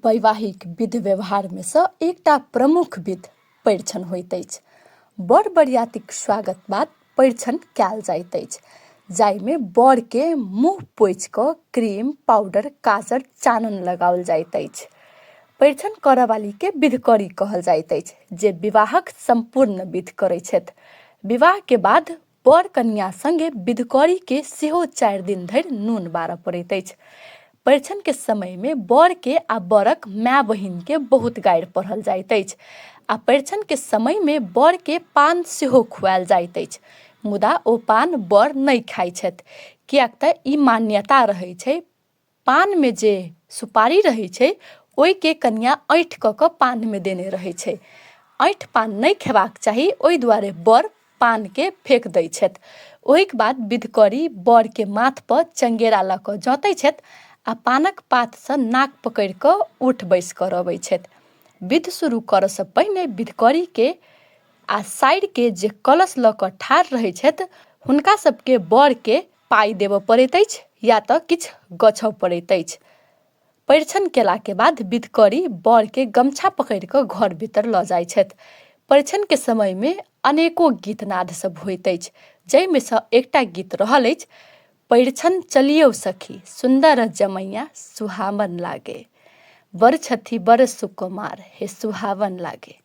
वैवाहिक विधि व्यवहार में से एकटा प्रमुख विधि परिछन होइत अछि। बड़ बरियातीक स्वागत बाद परिछन कयल जाइत अछि, जाहिमे बर के मुँह पोछि कऽ क्रीम, पाउडर, काजर, चानन लगाओल जाइत अछि। परिछन करऽ वाली के विधिकरी कहल जाइत अछि, जे विवाहक संपूर्ण विधि करैत छथि। विवाह के बाद बर कन्या संगे विधिकरी के सेहो 4 दिन धरि नून बारऽ पड़ैत अछि। परिछन के समय में बर के आ बरक माय बहिन के बहुत गारि पढ़ल जाइत अछि आ परिछन के समय में बर के पान सेहो खुआयल जाइत अछि, मुदा ओ पान बर नहि खाइ छथि, कियाक तऽ ई मान्यता रहै छै पान में जे सुपारी रहै छै ओहि के कन्या ऐंठ कऽ कऽ पान में देने रहै छै। ऐंठ पान नहि खेबाक चाही, ओहि दुआरे बर पान के फेंक दै छथि। ओहिके बाद विधिकरी बर के माथ पर चंगेरा लऽ कऽ जँतै छथि आ पानक पात से नाक पकड़ि कऽ उठ बैस करबै छथि। विधि शुरू करऽ से पहिने विधिकरी के आ साइड के जे कलश लऽ कऽ ठाढ़ रहै छथि हुनका सबके बर के पाइ देबऽ पड़ैत अछि या तऽ किछु गछऽ पड़ैत अछि। परिछन केला के बाद विधिकरी बर के गमछा पकड़ि कऽ घर भीतर लऽ जाइ छथि। परिछन के समय में अनेको गीत नाद सब होइत अछि, जाहिमे से एकटा गीत रहल अछि, परिछन चलियौ सखी सुंदर जमैया सुहावन लागे, बर छथी बर सुकुमार हे सुहावन लागे।